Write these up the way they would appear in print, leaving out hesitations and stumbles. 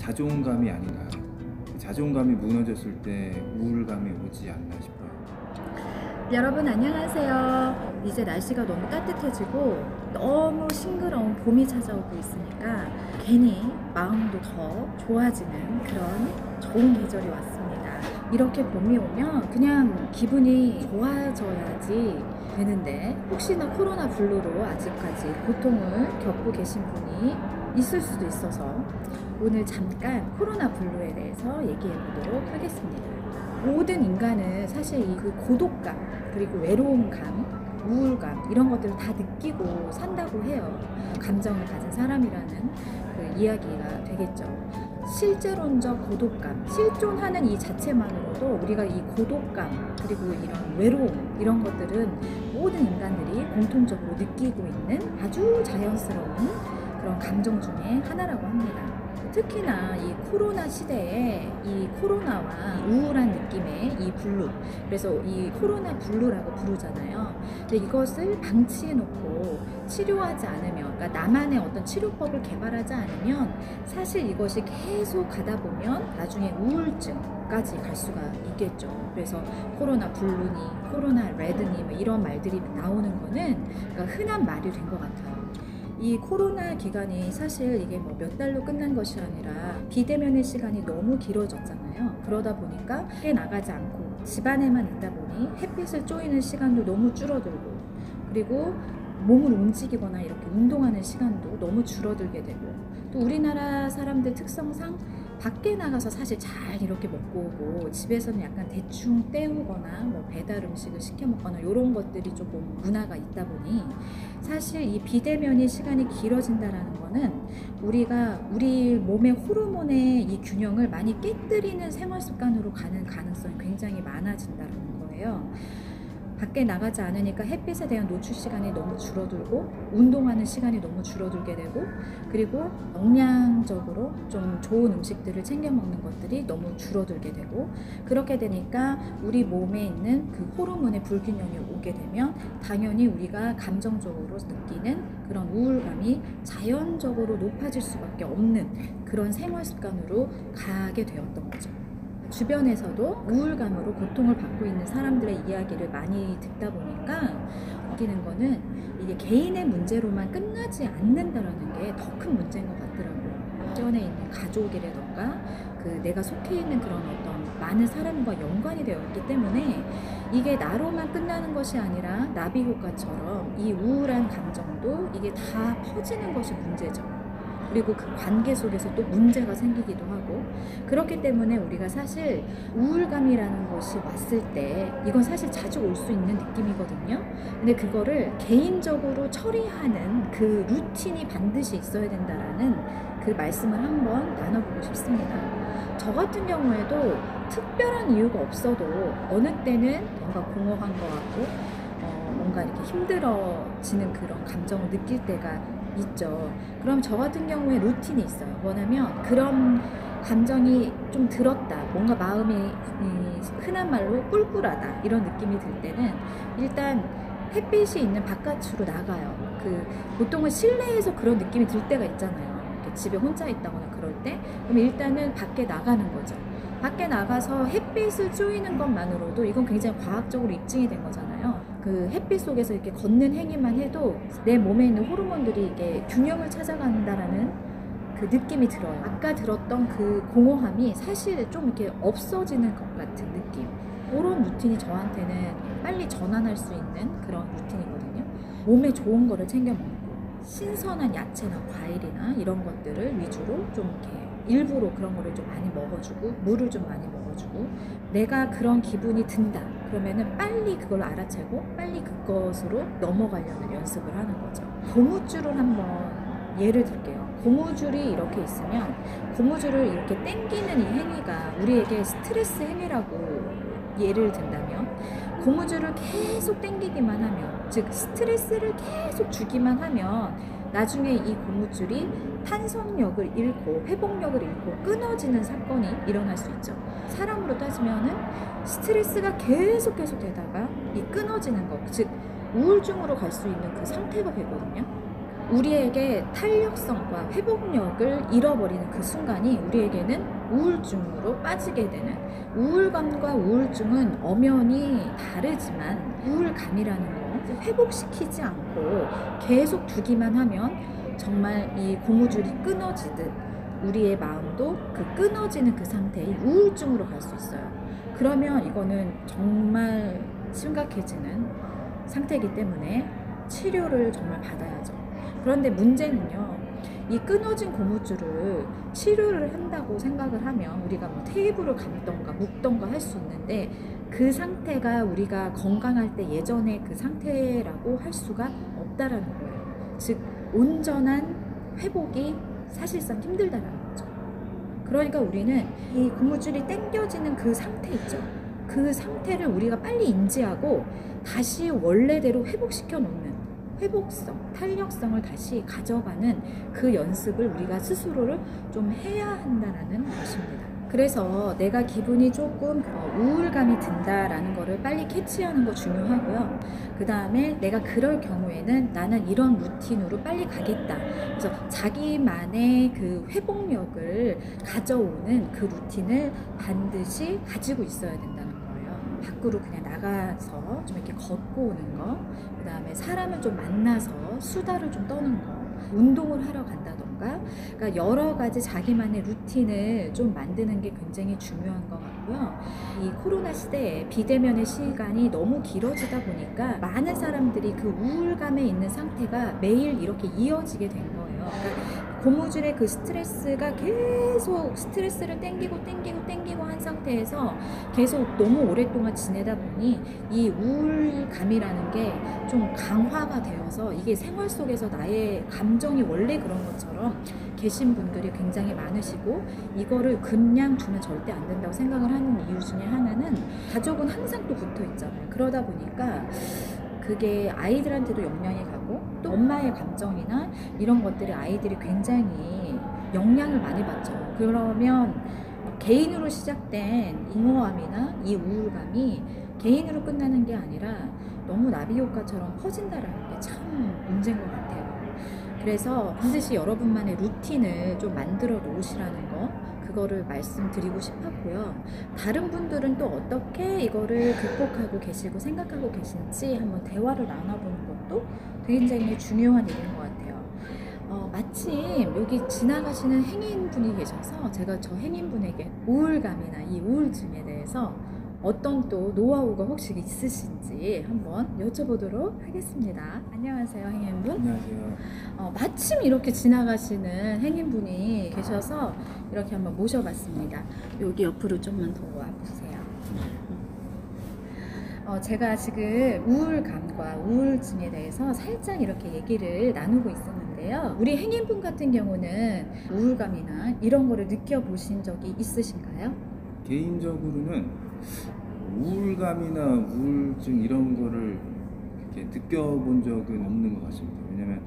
자존감이 아닌가. 자존감이 무너졌을 때 우울감이 오지 않나 싶어요. 여러분 안녕하세요. 이제 날씨가 너무 따뜻해지고 너무 싱그러운 봄이 찾아오고 있으니까 괜히 마음도 더 좋아지는 그런 좋은 계절이 왔습니다. 이렇게 봄이 오면 그냥 기분이 좋아져야지 되는데, 혹시나 코로나 블루로 아직까지 고통을 겪고 계신 분이 있을 수도 있어서 오늘 잠깐 코로나 블루에 대해서 얘기해 보도록 하겠습니다. 모든 인간은 사실 그 고독감, 그리고 외로움감, 우울감 이런 것들을 다 느끼고 산다고 해요. 감정을 가진 사람이라는 그 이야기가 되겠죠. 실제론적 고독감, 실존하는 이 자체만으로도 우리가 이 고독감 그리고 이런 외로움 이런 것들은 모든 인간들이 공통적으로 느끼고 있는 아주 자연스러운 그런 감정 중에 하나라고 합니다. 특히나 이 코로나 시대에 이 코로나와 우울한 느낌의 이 블루, 그래서 이 코로나 블루라고 부르잖아요. 근데 이것을 방치해놓고 치료하지 않으면, 그러니까 나만의 어떤 치료법을 개발하지 않으면 사실 이것이 계속 가다 보면 나중에 우울증까지 갈 수가 있겠죠. 그래서 코로나 블루니 코로나 레드니 뭐 이런 말들이 나오는 거는 그러니까 흔한 말이 된 것 같아요. 이 코로나 기간이 사실 이게 뭐 몇 달로 끝난 것이 아니라 비대면의 시간이 너무 길어졌잖아요. 그러다 보니까 밖에 나가지 않고 집 안에만 있다 보니 햇빛을 쬐이는 시간도 너무 줄어들고, 그리고 몸을 움직이거나 이렇게 운동하는 시간도 너무 줄어들게 되고, 또 우리나라 사람들 특성상 밖에 나가서 사실 잘 이렇게 먹고 오고 집에서는 약간 대충 때우거나 뭐 배달 음식을 시켜 먹거나 이런 것들이 조금 문화가 있다 보니 사실 이 비대면의 시간이 길어진다라는 거는 우리가 우리 몸의 호르몬의 이 균형을 많이 깨뜨리는 생활 습관으로 가는 가능성이 굉장히 많아진다는 거예요. 밖에 나가지 않으니까 햇빛에 대한 노출 시간이 너무 줄어들고, 운동하는 시간이 너무 줄어들게 되고, 그리고 영양적으로 좀 좋은 음식들을 챙겨 먹는 것들이 너무 줄어들게 되고, 그렇게 되니까 우리 몸에 있는 그 호르몬의 불균형이 오게 되면 당연히 우리가 감정적으로 느끼는 그런 우울감이 자연적으로 높아질 수밖에 없는 그런 생활 습관으로 가게 되었던 거죠. 주변에서도 우울감으로 고통을 받고 있는 사람들의 이야기를 많이 듣다 보니까 느끼는 거는 이게 개인의 문제로만 끝나지 않는다는 게 더 큰 문제인 것 같더라고요. 주변에 있는 가족이라던가 그 내가 속해 있는 그런 어떤 많은 사람과 연관이 되어 있기 때문에 이게 나로만 끝나는 것이 아니라 나비 효과처럼 이 우울한 감정도 이게 다 퍼지는 것이 문제죠. 그리고 그 관계 속에서 또 문제가 생기기도 하고, 그렇기 때문에 우리가 사실 우울감이라는 것이 왔을 때 이건 사실 자주 올 수 있는 느낌이거든요. 근데 그거를 개인적으로 처리하는 그 루틴이 반드시 있어야 된다라는 그 말씀을 한번 나눠보고 싶습니다. 저 같은 경우에도 특별한 이유가 없어도 어느 때는 뭔가 공허한 것 같고 뭔가 이렇게 힘들어지는 그런 감정을 느낄 때가 있죠. 그럼 저 같은 경우에 루틴이 있어요. 뭐냐면 그런 감정이 좀 들었다, 뭔가 마음이 흔한 말로 꿀꿀하다 이런 느낌이 들 때는 일단 햇빛이 있는 바깥으로 나가요. 그 보통은 실내에서 그런 느낌이 들 때가 있잖아요. 이렇게 집에 혼자 있다거나 그럴 때, 그럼 일단은 밖에 나가는 거죠. 밖에 나가서 햇빛을 쬐이는 것만으로도 이건 굉장히 과학적으로 입증이 된 거잖아요. 그 햇빛 속에서 이렇게 걷는 행위만 해도 내 몸에 있는 호르몬들이 이게 균형을 찾아간다라는 그 느낌이 들어요. 아까 들었던 그 공허함이 사실 좀 이렇게 없어지는 것 같은 느낌. 그런 루틴이 저한테는 빨리 전환할 수 있는 그런 루틴이거든요. 몸에 좋은 거를 챙겨 먹고 신선한 야채나 과일이나 이런 것들을 위주로 좀 이렇게 일부러 그런 거를 좀 많이 먹어주고, 물을 좀 많이 먹어주고, 내가 그런 기분이 든다 그러면은 빨리 그걸 알아채고 빨리 그것으로 넘어가려는 연습을 하는 거죠. 고무줄을 한번 예를 들게요. 고무줄이 이렇게 있으면 고무줄을 이렇게 당기는 이 행위가 우리에게 스트레스 행위라고 예를 든다면, 고무줄을 계속 당기기만 하면, 즉 스트레스를 계속 주기만 하면 나중에 이 고무줄이 탄성력을 잃고 회복력을 잃고 끊어지는 사건이 일어날 수 있죠. 사람으로 따지면은 스트레스가 계속 되다가 이 끊어지는 것, 즉 우울증으로 갈 수 있는 그 상태가 되거든요. 우리에게 탄력성과 회복력을 잃어버리는 그 순간이 우리에게는 우울증으로 빠지게 되는, 우울감과 우울증은 엄연히 다르지만 우울감이라는 거 회복시키지 않고 계속 두기만 하면 정말 이 고무줄이 끊어지듯 우리의 마음도 그 끊어지는 그 상태의 우울증으로 갈 수 있어요. 그러면 이거는 정말 심각해지는 상태이기 때문에 치료를 정말 받아야죠. 그런데 문제는요, 이 끊어진 고무줄을 치료를 한다고 생각을 하면 우리가 뭐 테이프를 감던가 묶던가 할 수 있는데, 그 상태가 우리가 건강할 때 예전의 그 상태라고 할 수가 없다라는 거예요. 즉 온전한 회복이 사실상 힘들다라는 거죠. 그러니까 우리는 이 고무줄이 당겨지는 그 상태 있죠. 그 상태를 우리가 빨리 인지하고 다시 원래대로 회복시켜 놓는, 회복성, 탄력성을 다시 가져가는 그 연습을 우리가 스스로를 좀 해야 한다는 것입니다. 그래서 내가 기분이 조금 우울감이 든다라는 거를 빨리 캐치하는 거 중요하고요. 그 다음에 내가 그럴 경우에는 나는 이런 루틴으로 빨리 가겠다. 그래서 자기만의 그 회복력을 가져오는 그 루틴을 반드시 가지고 있어야 된다는 거예요. 밖으로 그냥 나가서 좀 이렇게 걷고 오는 거, 그 다음에 사람을 좀 만나서 수다를 좀 떠는 거, 운동을 하러 간다던가, 그러니까 여러 가지 자기만의 루틴을 좀 만드는 게 굉장히 중요한 것 같고요. 이 코로나 시대에 비대면의 시간이 너무 길어지다 보니까 많은 사람들이 그 우울감에 있는 상태가 매일 이렇게 이어지게 된 거예요. 그러니까 고무줄의 그 스트레스가 계속 스트레스를 땡기고 한 상태에서 계속 너무 오랫동안 지내다 보니 이 우울감이라는 게 좀 강화가 되어서 이게 생활 속에서 나의 감정이 원래 그런 것처럼 계신 분들이 굉장히 많으시고, 이거를 그냥 두면 절대 안 된다고 생각을 하는 이유 중에 하나는 가족은 항상 또 붙어 있잖아요. 그러다 보니까 그게 아이들한테도 영향이 가고, 또 엄마의 감정이나 이런 것들이 아이들이 굉장히 영향을 많이 받죠. 그러면 개인으로 시작된 잉어함이나 이 우울감이 개인으로 끝나는 게 아니라 너무 나비 효과처럼 퍼진다라는 게 참 문제인 것 같아요. 그래서 반드시 여러분만의 루틴을 좀 만들어 놓으시라는 거, 그거를 말씀드리고 싶었고요. 다른 분들은 또 어떻게 이거를 극복하고 계시고 생각하고 계신지 한번 대화를 나눠보는 것도 굉장히 중요한 일인 것 같아요. 마침 여기 지나가시는 행인분이 계셔서 제가 저 행인분에게 우울감이나 이 우울증에 대해서 어떤 또 노하우가 혹시 있으신지 한번 여쭤보도록 하겠습니다. 안녕하세요, 행인분. 안녕하세요. 마침 이렇게 지나가시는 행인분이 계셔서 이렇게 한번 모셔봤습니다. 여기 옆으로 좀만 더 와보세요. 제가 지금 우울감과 우울증에 대해서 살짝 이렇게 얘기를 나누고 있었는데요. 우리 행인분 같은 경우는 우울감이나 이런 거를 느껴보신 적이 있으신가요? 개인적으로는 우울감이나 우울증 이런 거를 이렇게 느껴본 적은 없는 것 같습니다. 왜냐면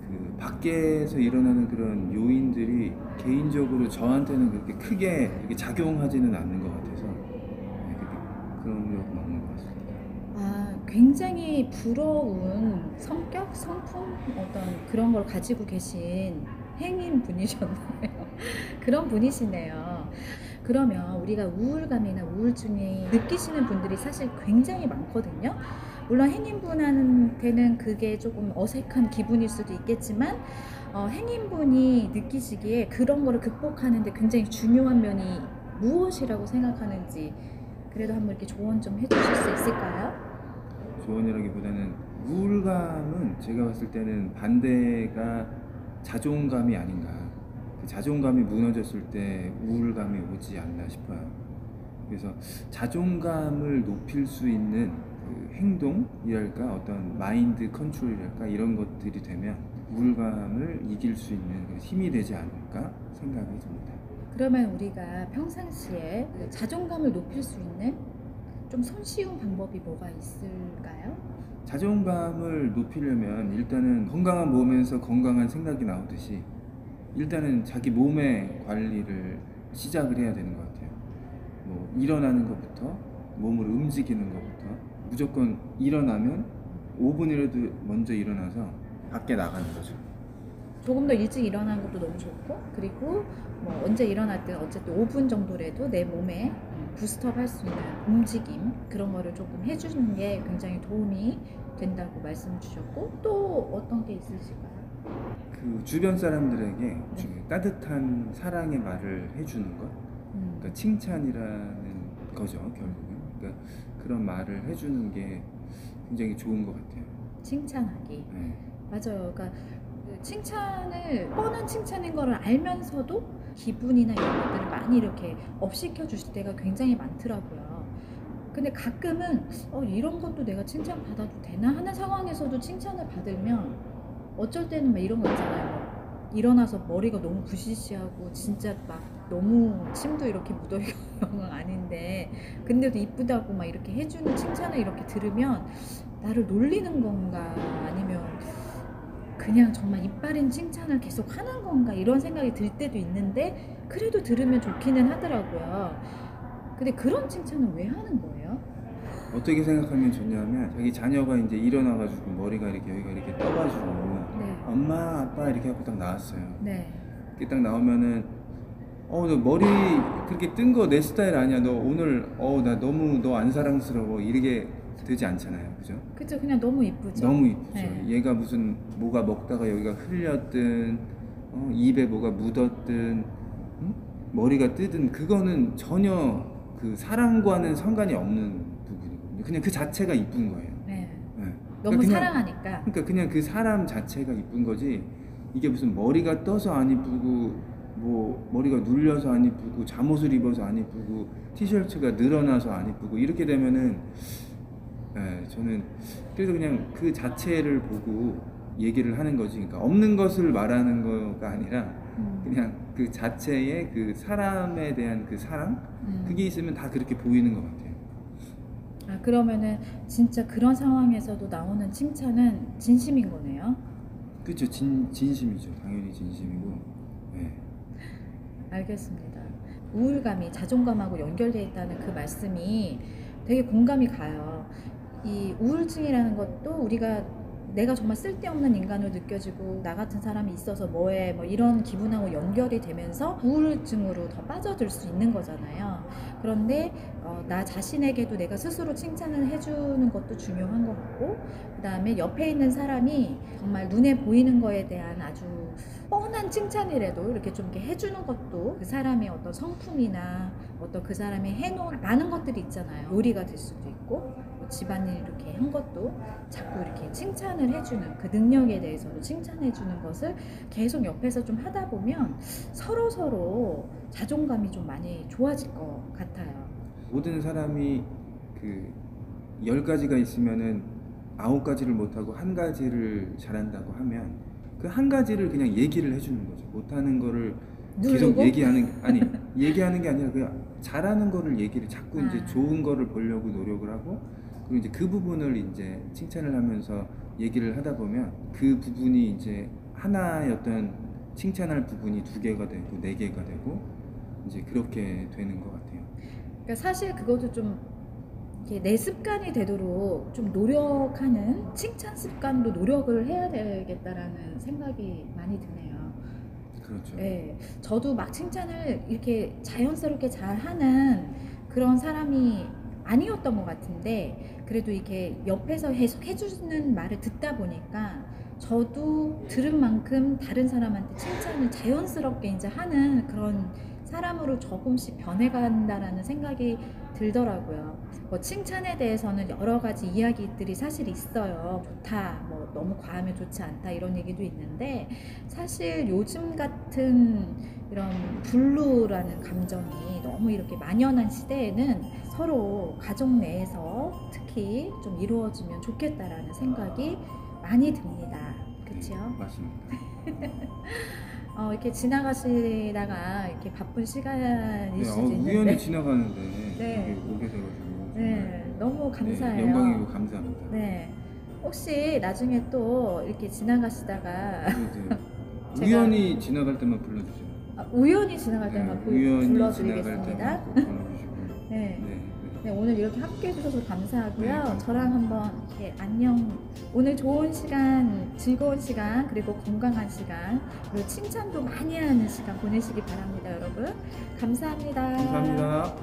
그 밖에서 일어나는 그런 요인들이 개인적으로 저한테는 그렇게 크게 이렇게 작용하지는 않는 것 같아서 그런 적은 없는 것 같습니다. 굉장히 부러운 성격, 성품, 어떤 그런 걸 가지고 계신 행인 분이셨네요. 그런 분이시네요. 그러면 우리가 우울감이나 우울증이 느끼시는 분들이 사실 굉장히 많거든요. 물론 행인분한테는 그게 조금 어색한 기분일 수도 있겠지만, 행인분이 느끼시기에 그런 거를 극복하는데 굉장히 중요한 면이 무엇이라고 생각하는지, 그래도 한번 이렇게 조언 좀 해주실 수 있을까요? 조언이라기보다는 우울감은 제가 봤을 때는 반대가 자존감이 아닌가. 그 자존감이 무너졌을 때 우울감이 오지 않나 싶어요. 그래서 자존감을 높일 수 있는 그 행동이랄까, 어떤 마인드 컨트롤이랄까, 이런 것들이 되면 우울감을 이길 수 있는 힘이 되지 않을까 생각이 듭니다. 그러면 우리가 평상시에 그 자존감을 높일 수 있는 좀 손쉬운 방법이 뭐가 있을까요? 자존감을 높이려면 일단은 건강한 몸에서 건강한 생각이 나오듯이 일단은 자기 몸의 관리를 시작을 해야 되는 것 같아요. 뭐 일어나는 것부터, 몸을 움직이는 것부터, 무조건 일어나면 5분이라도 먼저 일어나서 밖에 나가는 거죠. 조금 더 일찍 일어나는 것도 너무 좋고, 그리고 뭐 언제 일어났든 어쨌든 5분 정도라도 내 몸에 부스트업 할 수 있는 움직임, 그런 거를 조금 해주는 게 굉장히 도움이 된다고 말씀 주셨고, 또 어떤 게 있으실까요? 그 주변 사람들에게 따뜻한 사랑의 말을 해주는 것, 그러니까 칭찬이라는 거죠, 결국은. 그러니까 그런 말을 해주는 게 굉장히 좋은 것 같아요. 칭찬하기. 네. 맞아요. 그러니까 그 칭찬을, 뻔한 칭찬인 거를 알면서도 기분이나 이런 것들을 많이 이렇게 업시켜 주실 때가 굉장히 많더라고요. 근데 가끔은 이런 것도 내가 칭찬 받아도 되나 하는 상황에서도 칭찬을 받으면 어쩔 때는 막 이런 거 있잖아요. 막 일어나서 머리가 너무 부시시하고 진짜 막 너무 침도 이렇게 묻어있는 건 아닌데, 근데도 이쁘다고 막 이렇게 해주는 칭찬을 이렇게 들으면 나를 놀리는 건가, 아니면 그냥 정말 이빨인 칭찬을 계속 하는 건가, 이런 생각이 들 때도 있는데, 그래도 들으면 좋기는 하더라고요. 근데 그런 칭찬은 왜 하는 거예요? 어떻게 생각하면 좋냐면, 자기 자녀가 이제 일어나가지고 머리가 이렇게 여기가 이렇게 떠가지고 네. 엄마 아빠 이렇게 하고 딱 나왔어요. 네. 이렇게 딱 나오면은 너 머리 그렇게 뜬 거 내 스타일 아니야. 너 오늘 나 너무 너 안 사랑스러워. 이렇게 되지 않잖아요. 그죠? 그쵸. 그냥 너무 이쁘죠. 너무 이쁘죠. 네. 얘가 무슨 뭐가 먹다가 여기가 흘렸든 입에 뭐가 묻었든 머리가 뜨든 그거는 전혀 그 사랑과는 상관이 없는 부분이거든요. 그냥 그 자체가 이쁜 거예요. 네. 네. 너무 그냥, 사랑하니까. 그러니까 그냥 그 사람 자체가 이쁜 거지, 이게 무슨 머리가 떠서 안 이쁘고 뭐 머리가 눌려서 안 이쁘고 잠옷을 입어서 안 이쁘고 티셔츠가 늘어나서 안 이쁘고 이렇게 되면은 저는 그래서 그냥 그 자체를 보고 얘기를 하는 거지, 그러니까 없는 것을 말하는 거가 아니라 그냥 그 자체의 그 사람에 대한 그 사랑, 그게 있으면 다 그렇게 보이는 것 같아요. 아, 그러면은 진짜 그런 상황에서도 나오는 칭찬은 진심인 거네요. 그렇죠. 진심이죠. 당연히 진심이고. 네. 알겠습니다. 우울감이 자존감하고 연결되어 있다는 그 말씀이 되게 공감이 가요. 이 우울증이라는 것도 우리가 내가 정말 쓸데없는 인간으로 느껴지고 나 같은 사람이 있어서 뭐해 뭐 이런 기분하고 연결이 되면서 우울증으로 더 빠져들 수 있는 거잖아요. 그런데 나 자신에게도 내가 스스로 칭찬을 해주는 것도 중요한 것 같고, 그 다음에 옆에 있는 사람이 정말 눈에 보이는 거에 대한 아주 뻔한 칭찬이라도 이렇게 좀 이렇게 해주는 것도 그 사람의 어떤 성품이나 어떤 그 사람이 해놓은 많은 것들이 있잖아요. 요리가 될 수도 있고 뭐 집안일 이렇게 한 것도 자꾸 이렇게 칭찬을 해주는, 그 능력에 대해서도 칭찬해주는 것을 계속 옆에서 좀 하다 보면 서로 자존감이 좀 많이 좋아질 것 같아요. 모든 사람이 그 10가지가 있으면은 9가지를 못하고 한 가지를 잘한다고 하면 그 한 가지를 그냥 얘기를 해주는 거죠. 못하는 거를 계속 누르고? 얘기하는 게 아니라 그냥 잘하는 거를 얘기를 자꾸 이제 좋은 거를 보려고 노력을 하고, 그리고 이제 그 부분을 이제 칭찬을 하면서 얘기를 하다 보면 그 부분이 이제 하나였던 칭찬할 부분이 2개가 되고 4개가 되고 이제 그렇게 되는 것 같아요. 그러니까 사실 그것도 좀 이렇게 내 습관이 되도록 좀 노력하는, 칭찬 습관도 노력을 해야 되겠다라는 생각이 많이 드네요. 그렇죠. 네, 저도 막 칭찬을 이렇게 자연스럽게 잘하는 그런 사람이 아니었던 것 같은데, 그래도 이렇게 옆에서 계속 해주는 말을 듣다 보니까 저도 들은 만큼 다른 사람한테 칭찬을 자연스럽게 이제 하는 그런 사람으로 조금씩 변해간다라는 생각이 들더라고요. 뭐 칭찬에 대해서는 여러 가지 이야기들이 사실 있어요. 좋다, 뭐 너무 과하면 좋지 않다, 이런 얘기도 있는데, 사실 요즘 같은 이런 분루라는 감정이 너무 이렇게 만연한 시대에는 서로 가정 내에서 특히 좀 이루어지면 좋겠다라는 생각이 많이 듭니다. 그렇죠? 네, 맞습니다. 이렇게 지나가시다가 이렇게 바쁜 시간일 수도 있는데 우연히 지나가는데 네. 여기 오게 돼가지고 네, 너무 감사해요. 네, 영광이고 감사합니다. 네, 혹시 나중에 또 이렇게 지나가시다가 제가- 우연히 지나갈 때만 불러주세요. 우연히 지나갈 때만 우연히 지나갈 불러드리겠습니다. 때만 꼭 불러주시고. 네. 네. 네, 오늘 이렇게 함께 해주셔서 감사하고요. 네. 저랑 한번 이렇게 안녕. 오늘 좋은 시간, 즐거운 시간, 그리고 건강한 시간, 그리고 칭찬도 많이 하는 시간 보내시기 바랍니다, 여러분. 감사합니다. 감사합니다.